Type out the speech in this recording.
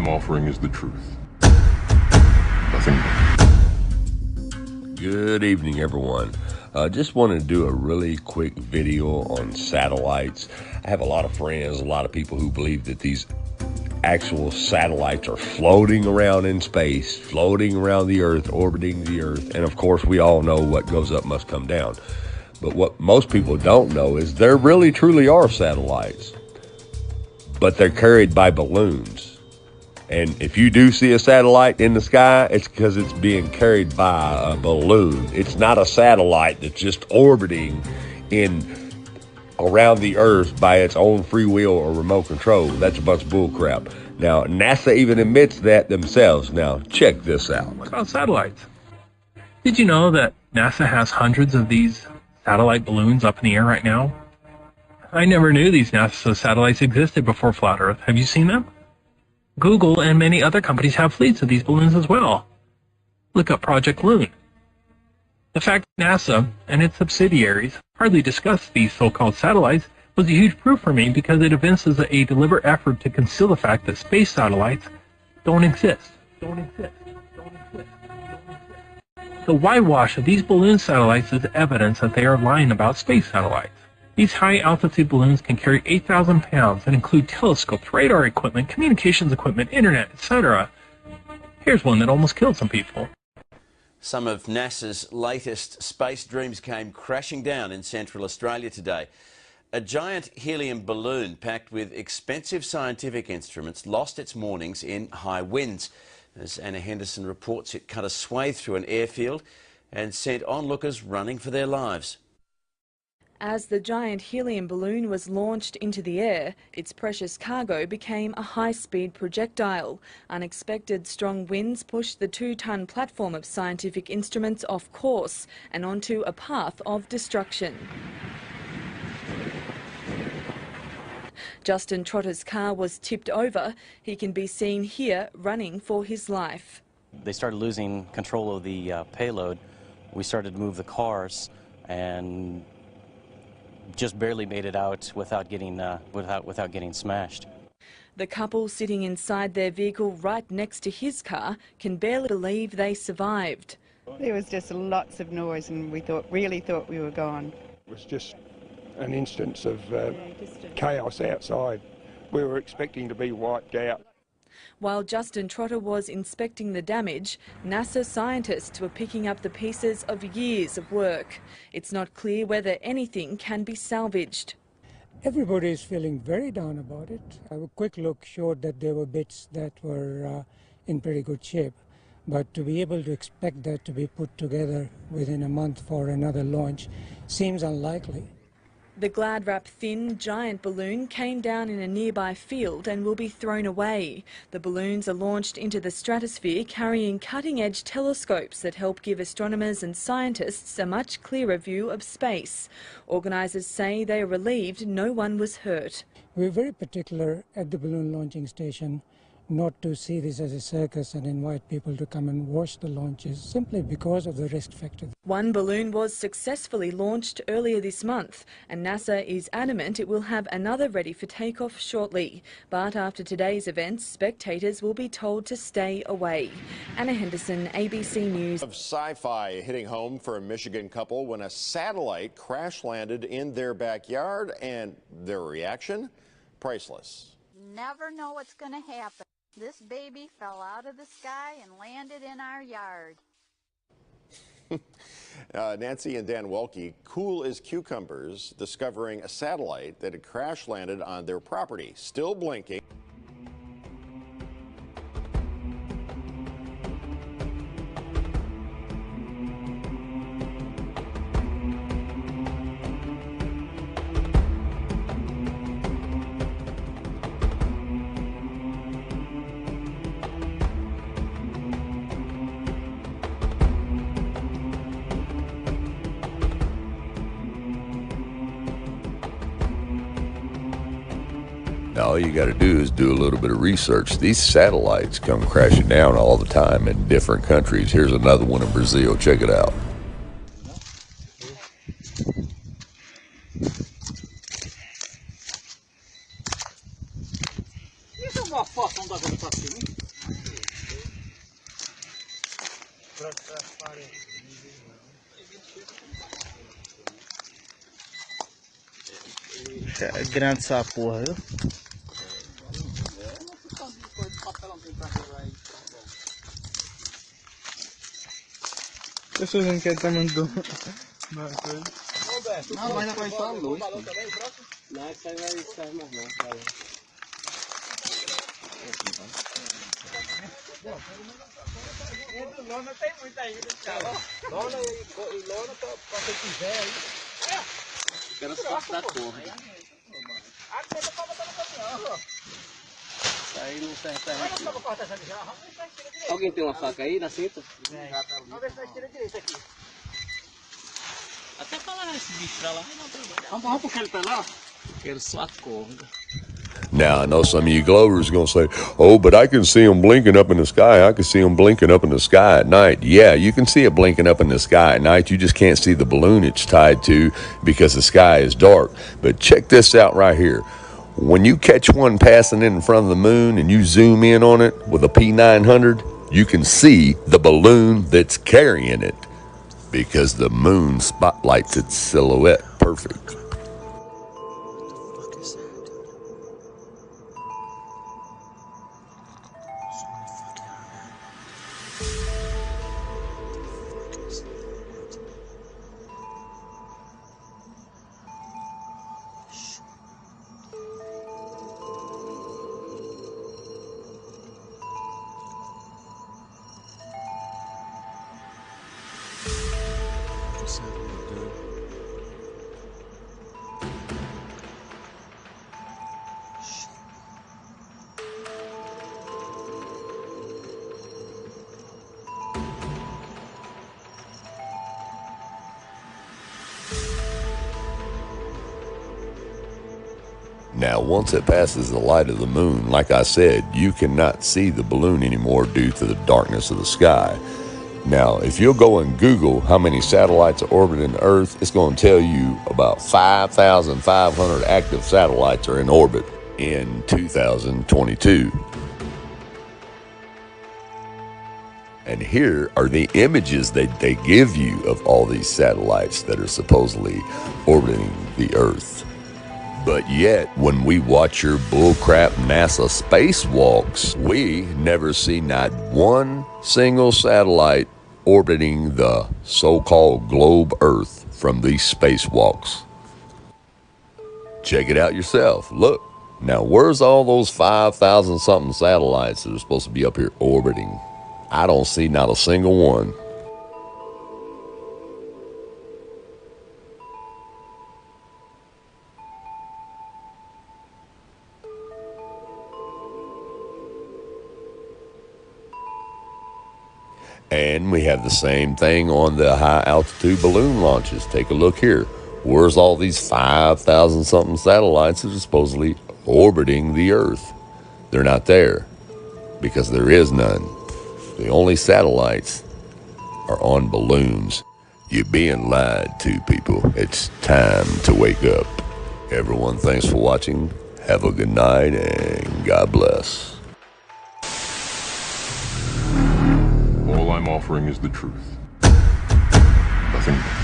offering is the truth. Nothing more. Good evening, everyone. Just wanted to do a really quick video on satellites. I have a lot of friends, a lot of people who believe that these actual satellites are floating around in space, floating around the Earth, orbiting the Earth. And of course, we all know what goes up must come down. But what most people don't know is there really truly are satellites, but they're carried by balloons. And if you do see a satellite in the sky, it's because it's being carried by a balloon. It's not a satellite that's just orbiting around the Earth by its own free will or remote control. That's a bunch of bull crap. Now, NASA even admits that themselves. Now, check this out. What about satellites? Did you know that NASA has hundreds of these satellite balloons up in the air right now? I never knew these NASA satellites existed before Flat Earth. Have you seen them? Google and many other companies have fleets of these balloons as well. Look up Project Loon. The fact that NASA and its subsidiaries hardly discuss these so-called satellites was a huge proof for me, because it evinces a deliberate effort to conceal the fact that space satellites don't exist. The whitewash of these balloon satellites is evidence that they are lying about space satellites. These high-altitude balloons can carry 8,000 pounds and include telescopes, radar equipment, communications equipment, internet, etc. Here's one that almost killed some people. Some of NASA's latest space dreams came crashing down in Central Australia today. A giant helium balloon packed with expensive scientific instruments lost its moorings in high winds. As Anna Henderson reports, it cut a swathe through an airfield and sent onlookers running for their lives. As the giant helium balloon was launched into the air, its precious cargo became a high-speed projectile. Unexpected strong winds pushed the 2-ton platform of scientific instruments off course and onto a path of destruction. Justin Trotter's car was tipped over. He can be seen here running for his life. They started losing control of the payload. We started to move the cars and just barely made it out without getting smashed. The couple sitting inside their vehicle right next to his car can barely believe they survived. There was just lots of noise and we really thought we were gone. It was just an instance of chaos outside. We were expecting to be wiped out. While Justin Trotter was inspecting the damage, NASA scientists were picking up the pieces of years of work. It's not clear whether anything can be salvaged. Everybody is feeling very down about it. A quick look showed that there were bits that were in pretty good shape. But to be able to expect that to be put together within a month for another launch seems unlikely. The Glad-wrap thin, giant balloon came down in a nearby field and will be thrown away. The balloons are launched into the stratosphere carrying cutting-edge telescopes that help give astronomers and scientists a much clearer view of space. Organisers say they are relieved no one was hurt. We're very particular at the balloon launching station not to see this as a circus and invite people to come and watch the launches simply because of the risk factor. One balloon was successfully launched earlier this month, and NASA is adamant it will have another ready for takeoff shortly. But after today's events, spectators will be told to stay away. Anna Henderson, ABC News. Of sci-fi hitting home for a Michigan couple when a satellite crash landed in their backyard, and their reaction? Priceless. Never know what's going to happen. This baby fell out of the sky and landed in our yard. Nancy and Dan Welke, cool as cucumbers, discovering a satellite that had crash landed on their property, still blinking. All you got to do is do a little bit of research. These satellites come crashing down all the time in different countries. Here's another one in Brazil. Check it out. You're so É grande essa porra, viu? Eu sou dizendo que ele tá mandando. Não, mas não vai só a luz. Não, isso aí vai sair mais não, cara. Lona tem muito ainda, cara. Lona e lona pra quem quiser aí. Quero só da torre. Ah, não tem pra botar no caminhão, ó. Isso aí não serve pra gente. Alguém tem uma faca aí na cinta? Vamos ver se nós tira direito aqui. Até falar esse bicho pra lá. Vamos puxar ele pra lá. Quero só a corda. Now, I know some of you Glovers are going to say, oh, but I can see them blinking up in the sky. I can see them blinking up in the sky at night. Yeah, you can see it blinking up in the sky at night. You just can't see the balloon it's tied to because the sky is dark. But check this out right here. When you catch one passing in front of the moon and you zoom in on it with a P900, you can see the balloon that's carrying it because the moon spotlights its silhouette perfect. Now, once it passes the light of the moon, like I said, you cannot see the balloon anymore due to the darkness of the sky. Now, if you'll go and Google how many satellites are orbiting the Earth, it's going to tell you about 5,500 active satellites are in orbit in 2022. And here are the images that they give you of all these satellites that are supposedly orbiting the Earth. But yet, when we watch your bullcrap NASA spacewalks, we never see not one single satellite orbiting the so-called globe Earth from these spacewalks. Check it out yourself. Look. Now, where's all those 5,000 something satellites that are supposed to be up here orbiting? I don't see not a single one. And we have the same thing on the high altitude balloon launches. Take a look here. Where's all these 5,000 something satellites that are supposedly orbiting the Earth? They're not there because there is none. The only satellites are on balloons. You're being lied to, people. It's time to wake up. Everyone, thanks for watching. Have a good night and God bless. All I'm offering is the truth. Nothing more.